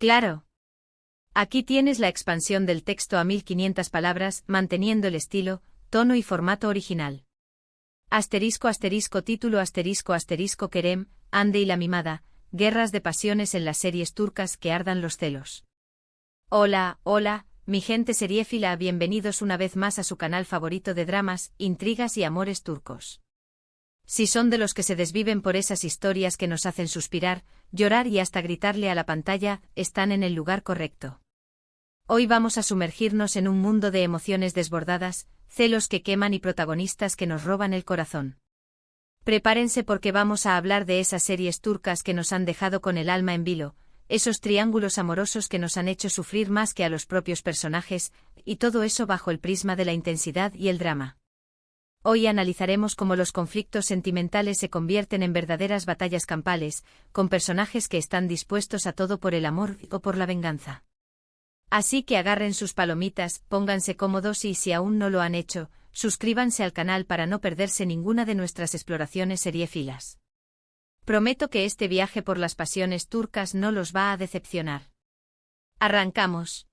Claro. Aquí tienes la expansión del texto a 1500 palabras, manteniendo el estilo, tono y formato original. **título*** Kerem, Hande y la mimada, guerras de pasiones en las series turcas que ardan los celos. Hola, mi gente seriéfila, bienvenidos una vez más a su canal favorito de dramas, intrigas y amores turcos. Si son de los que se desviven por esas historias que nos hacen suspirar, llorar y hasta gritarle a la pantalla, están en el lugar correcto. Hoy vamos a sumergirnos en un mundo de emociones desbordadas, celos que queman y protagonistas que nos roban el corazón. Prepárense porque vamos a hablar de esas series turcas que nos han dejado con el alma en vilo, esos triángulos amorosos que nos han hecho sufrir más que a los propios personajes, y todo eso bajo el prisma de la intensidad y el drama. Hoy analizaremos cómo los conflictos sentimentales se convierten en verdaderas batallas campales, con personajes que están dispuestos a todo por el amor o por la venganza. Así que agarren sus palomitas, pónganse cómodos y si aún no lo han hecho, suscríbanse al canal para no perderse ninguna de nuestras exploraciones seriéfilas. Prometo que este viaje por las pasiones turcas no los va a decepcionar. ¡Arrancamos!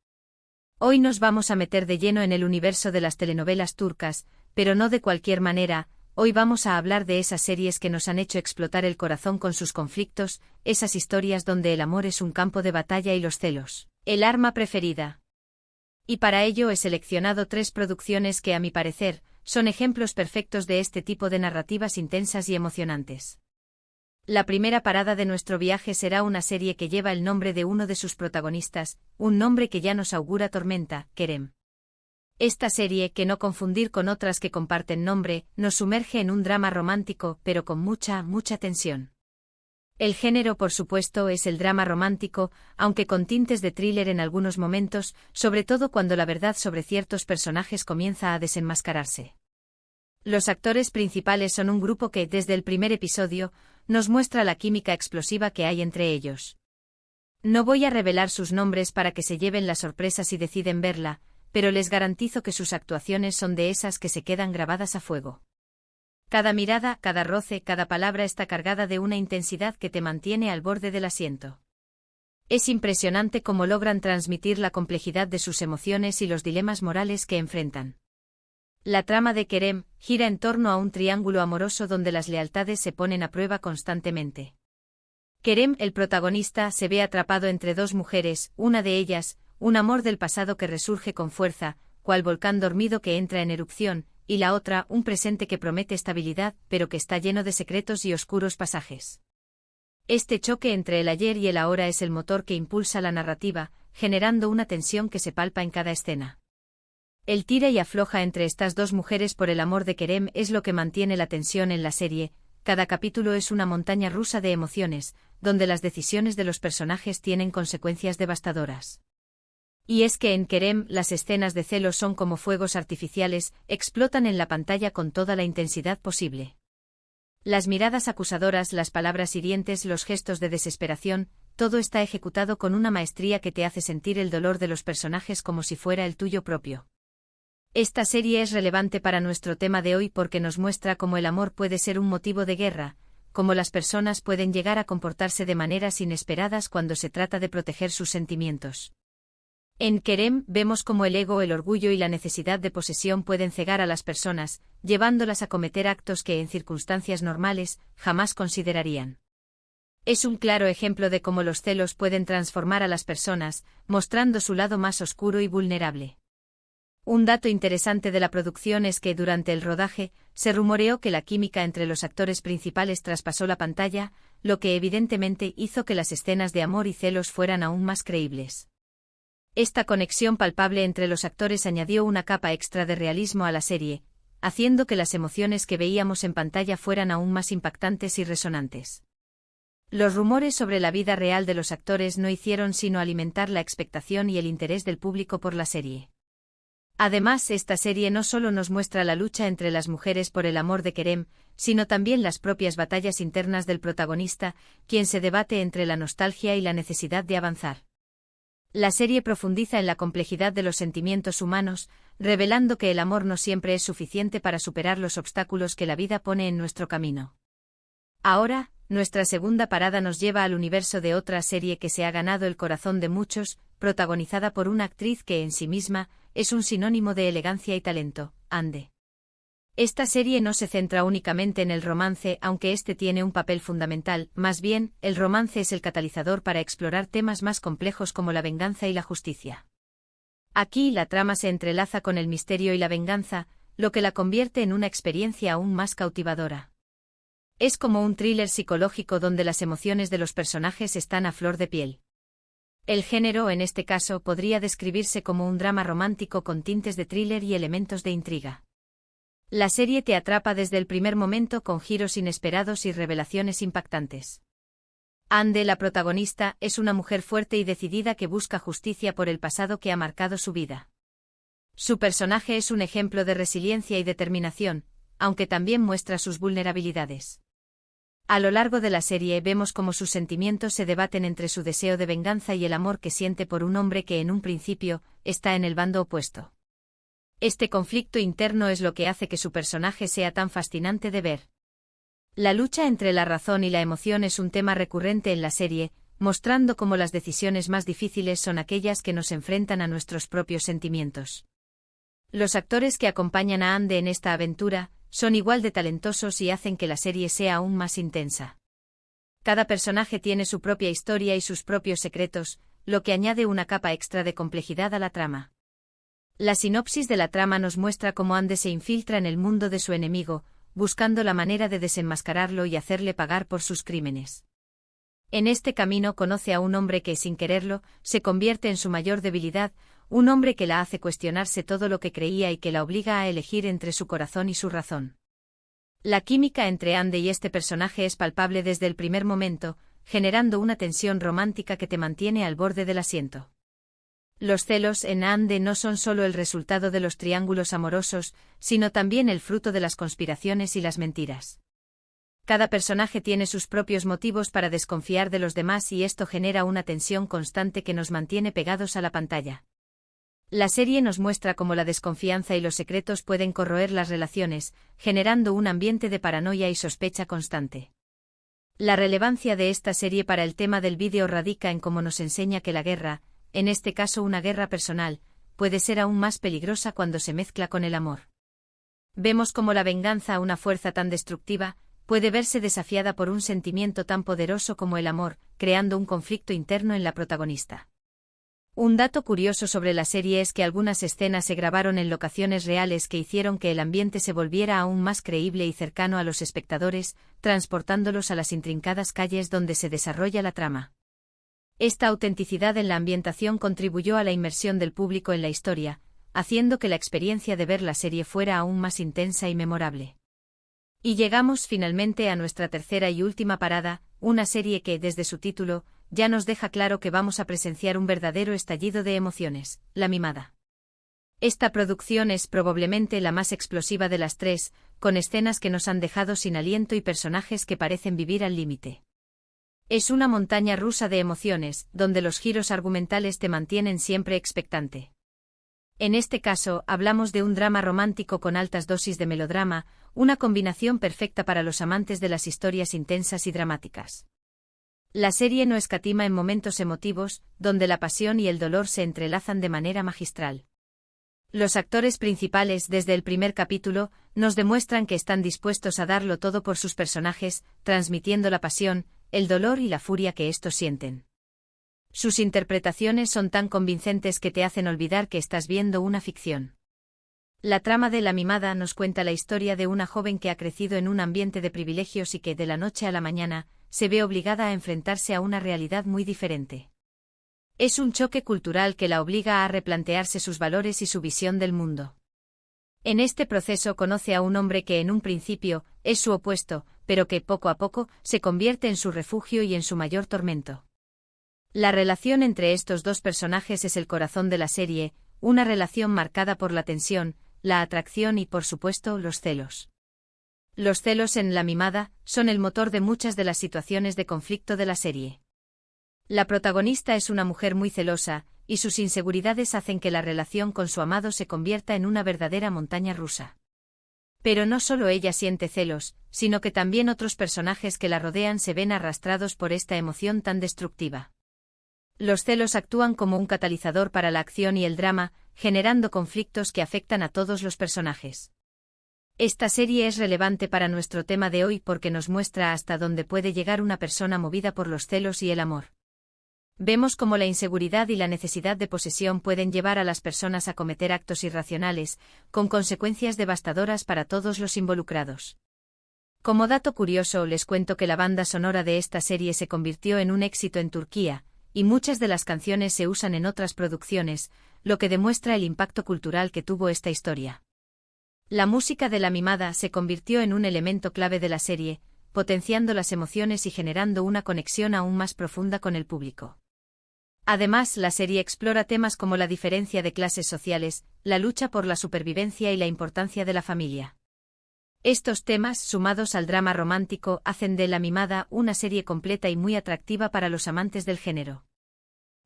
Hoy nos vamos a meter de lleno en el universo de las telenovelas turcas, pero no de cualquier manera. Hoy vamos a hablar de esas series que nos han hecho explotar el corazón con sus conflictos, esas historias donde el amor es un campo de batalla y los celos, el arma preferida. Y para ello he seleccionado 3 producciones que, a mi parecer, son ejemplos perfectos de este tipo de narrativas intensas y emocionantes. La primera parada de nuestro viaje será una serie que lleva el nombre de uno de sus protagonistas, un nombre que ya nos augura tormenta, Kerem. Esta serie, que no confundir con otras que comparten nombre, nos sumerge en un drama romántico, pero con mucha tensión. El género, por supuesto, es el drama romántico, aunque con tintes de thriller en algunos momentos, sobre todo cuando la verdad sobre ciertos personajes comienza a desenmascararse. Los actores principales son un grupo que, desde el primer episodio, nos muestra la química explosiva que hay entre ellos. No voy a revelar sus nombres para que se lleven la sorpresa si deciden verla, pero les garantizo que sus actuaciones son de esas que se quedan grabadas a fuego. Cada mirada, cada roce, cada palabra está cargada de una intensidad que te mantiene al borde del asiento. Es impresionante cómo logran transmitir la complejidad de sus emociones y los dilemas morales que enfrentan. La trama de Kerem gira en torno a un triángulo amoroso donde las lealtades se ponen a prueba constantemente. Kerem, el protagonista, se ve atrapado entre 2 mujeres, una de ellas, un amor del pasado que resurge con fuerza, cual volcán dormido que entra en erupción, y la otra, un presente que promete estabilidad, pero que está lleno de secretos y oscuros pasajes. Este choque entre el ayer y el ahora es el motor que impulsa la narrativa, generando una tensión que se palpa en cada escena. El tira y afloja entre estas 2 mujeres por el amor de Kerem es lo que mantiene la tensión en la serie. Cada capítulo es una montaña rusa de emociones, donde las decisiones de los personajes tienen consecuencias devastadoras. Y es que en Kerem las escenas de celos son como fuegos artificiales, explotan en la pantalla con toda la intensidad posible. Las miradas acusadoras, las palabras hirientes, los gestos de desesperación, todo está ejecutado con una maestría que te hace sentir el dolor de los personajes como si fuera el tuyo propio. Esta serie es relevante para nuestro tema de hoy porque nos muestra cómo el amor puede ser un motivo de guerra, cómo las personas pueden llegar a comportarse de maneras inesperadas cuando se trata de proteger sus sentimientos. En Kerem vemos cómo el ego, el orgullo y la necesidad de posesión pueden cegar a las personas, llevándolas a cometer actos que en circunstancias normales jamás considerarían. Es un claro ejemplo de cómo los celos pueden transformar a las personas, mostrando su lado más oscuro y vulnerable. Un dato interesante de la producción es que durante el rodaje, se rumoreó que la química entre los actores principales traspasó la pantalla, lo que evidentemente hizo que las escenas de amor y celos fueran aún más creíbles. Esta conexión palpable entre los actores añadió una capa extra de realismo a la serie, haciendo que las emociones que veíamos en pantalla fueran aún más impactantes y resonantes. Los rumores sobre la vida real de los actores no hicieron sino alimentar la expectación y el interés del público por la serie. Además, esta serie no solo nos muestra la lucha entre las mujeres por el amor de Kerem, sino también las propias batallas internas del protagonista, quien se debate entre la nostalgia y la necesidad de avanzar. La serie profundiza en la complejidad de los sentimientos humanos, revelando que el amor no siempre es suficiente para superar los obstáculos que la vida pone en nuestro camino. Ahora, nuestra segunda parada nos lleva al universo de otra serie que se ha ganado el corazón de muchos, protagonizada por una actriz que en sí misma es un sinónimo de elegancia y talento, Ande. Esta serie no se centra únicamente en el romance, aunque este tiene un papel fundamental, más bien, el romance es el catalizador para explorar temas más complejos como la venganza y la justicia. Aquí la trama se entrelaza con el misterio y la venganza, lo que la convierte en una experiencia aún más cautivadora. Es como un thriller psicológico donde las emociones de los personajes están a flor de piel. El género, en este caso, podría describirse como un drama romántico con tintes de thriller y elementos de intriga. La serie te atrapa desde el primer momento con giros inesperados y revelaciones impactantes. Ande, la protagonista, es una mujer fuerte y decidida que busca justicia por el pasado que ha marcado su vida. Su personaje es un ejemplo de resiliencia y determinación, aunque también muestra sus vulnerabilidades. A lo largo de la serie vemos cómo sus sentimientos se debaten entre su deseo de venganza y el amor que siente por un hombre que en un principio está en el bando opuesto. Este conflicto interno es lo que hace que su personaje sea tan fascinante de ver. La lucha entre la razón y la emoción es un tema recurrente en la serie, mostrando cómo las decisiones más difíciles son aquellas que nos enfrentan a nuestros propios sentimientos. Los actores que acompañan a Ande en esta aventura son igual de talentosos y hacen que la serie sea aún más intensa. Cada personaje tiene su propia historia y sus propios secretos, lo que añade una capa extra de complejidad a la trama. La sinopsis de la trama nos muestra cómo Ande se infiltra en el mundo de su enemigo, buscando la manera de desenmascararlo y hacerle pagar por sus crímenes. En este camino conoce a un hombre que, sin quererlo, se convierte en su mayor debilidad, un hombre que la hace cuestionarse todo lo que creía y que la obliga a elegir entre su corazón y su razón. La química entre Ande y este personaje es palpable desde el primer momento, generando una tensión romántica que te mantiene al borde del asiento. Los celos en Ande no son solo el resultado de los triángulos amorosos, sino también el fruto de las conspiraciones y las mentiras. Cada personaje tiene sus propios motivos para desconfiar de los demás y esto genera una tensión constante que nos mantiene pegados a la pantalla. La serie nos muestra cómo la desconfianza y los secretos pueden corroer las relaciones, generando un ambiente de paranoia y sospecha constante. La relevancia de esta serie para el tema del vídeo radica en cómo nos enseña que la guerra, en este caso una guerra personal, puede ser aún más peligrosa cuando se mezcla con el amor. Vemos cómo la venganza, una fuerza tan destructiva, puede verse desafiada por un sentimiento tan poderoso como el amor, creando un conflicto interno en la protagonista. Un dato curioso sobre la serie es que algunas escenas se grabaron en locaciones reales que hicieron que el ambiente se volviera aún más creíble y cercano a los espectadores, transportándolos a las intrincadas calles donde se desarrolla la trama. Esta autenticidad en la ambientación contribuyó a la inmersión del público en la historia, haciendo que la experiencia de ver la serie fuera aún más intensa y memorable. Y llegamos finalmente a nuestra tercera y última parada, una serie que, desde su título, ya nos deja claro que vamos a presenciar un verdadero estallido de emociones, La Mimada. Esta producción es probablemente la más explosiva de las tres, con escenas que nos han dejado sin aliento y personajes que parecen vivir al límite. Es una montaña rusa de emociones, donde los giros argumentales te mantienen siempre expectante. En este caso, hablamos de un drama romántico con altas dosis de melodrama, una combinación perfecta para los amantes de las historias intensas y dramáticas. La serie no escatima en momentos emotivos, donde la pasión y el dolor se entrelazan de manera magistral. Los actores principales, desde el primer capítulo, nos demuestran que están dispuestos a darlo todo por sus personajes, transmitiendo la pasión, el dolor y la furia que estos sienten. Sus interpretaciones son tan convincentes que te hacen olvidar que estás viendo una ficción. La trama de La Mimada nos cuenta la historia de una joven que ha crecido en un ambiente de privilegios y que, de la noche a la mañana, se ve obligada a enfrentarse a una realidad muy diferente. Es un choque cultural que la obliga a replantearse sus valores y su visión del mundo. En este proceso conoce a un hombre que en un principio es su opuesto, pero que poco a poco se convierte en su refugio y en su mayor tormento. La relación entre estos dos personajes es el corazón de la serie, una relación marcada por la tensión, la atracción y, por supuesto, los celos. Los celos en La Mimada son el motor de muchas de las situaciones de conflicto de la serie. La protagonista es una mujer muy celosa, y sus inseguridades hacen que la relación con su amado se convierta en una verdadera montaña rusa. Pero no solo ella siente celos, sino que también otros personajes que la rodean se ven arrastrados por esta emoción tan destructiva. Los celos actúan como un catalizador para la acción y el drama, generando conflictos que afectan a todos los personajes. Esta serie es relevante para nuestro tema de hoy porque nos muestra hasta dónde puede llegar una persona movida por los celos y el amor. Vemos cómo la inseguridad y la necesidad de posesión pueden llevar a las personas a cometer actos irracionales, con consecuencias devastadoras para todos los involucrados. Como dato curioso, les cuento que la banda sonora de esta serie se convirtió en un éxito en Turquía, y muchas de las canciones se usan en otras producciones, lo que demuestra el impacto cultural que tuvo esta historia. La música de La Mimada se convirtió en un elemento clave de la serie, potenciando las emociones y generando una conexión aún más profunda con el público. Además, la serie explora temas como la diferencia de clases sociales, la lucha por la supervivencia y la importancia de la familia. Estos temas, sumados al drama romántico, hacen de La Mimada una serie completa y muy atractiva para los amantes del género.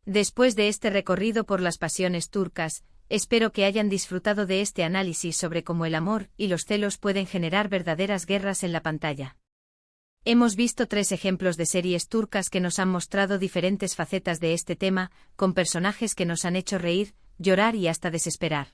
Después de este recorrido por las pasiones turcas, espero que hayan disfrutado de este análisis sobre cómo el amor y los celos pueden generar verdaderas guerras en la pantalla. Hemos visto 3 ejemplos de series turcas que nos han mostrado diferentes facetas de este tema, con personajes que nos han hecho reír, llorar y hasta desesperar.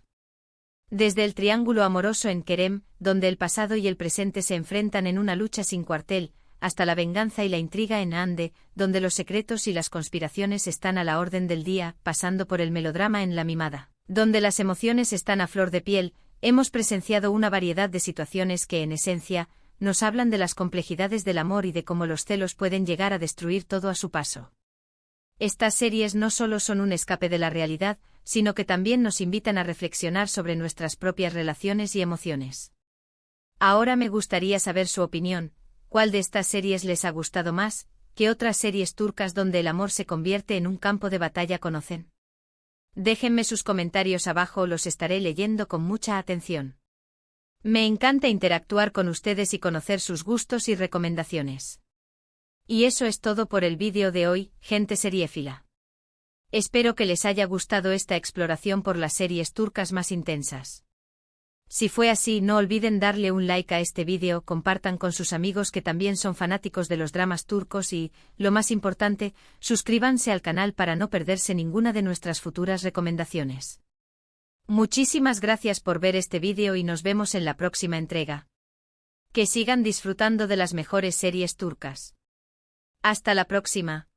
Desde el triángulo amoroso en Kerem, donde el pasado y el presente se enfrentan en una lucha sin cuartel, hasta la venganza y la intriga en Ande, donde los secretos y las conspiraciones están a la orden del día, pasando por el melodrama en La Mimada, donde las emociones están a flor de piel, hemos presenciado una variedad de situaciones que, en esencia, nos hablan de las complejidades del amor y de cómo los celos pueden llegar a destruir todo a su paso. Estas series no solo son un escape de la realidad, sino que también nos invitan a reflexionar sobre nuestras propias relaciones y emociones. Ahora me gustaría saber su opinión. ¿Cuál de estas series les ha gustado más? ¿Qué otras series turcas donde el amor se convierte en un campo de batalla conocen? Déjenme sus comentarios abajo, los estaré leyendo con mucha atención. Me encanta interactuar con ustedes y conocer sus gustos y recomendaciones. Y eso es todo por el vídeo de hoy, gente seriéfila. Espero que les haya gustado esta exploración por las series turcas más intensas. Si fue así, no olviden darle un like a este vídeo, compartan con sus amigos que también son fanáticos de los dramas turcos y, lo más importante, suscríbanse al canal para no perderse ninguna de nuestras futuras recomendaciones. Muchísimas gracias por ver este vídeo y nos vemos en la próxima entrega. Que sigan disfrutando de las mejores series turcas. Hasta la próxima.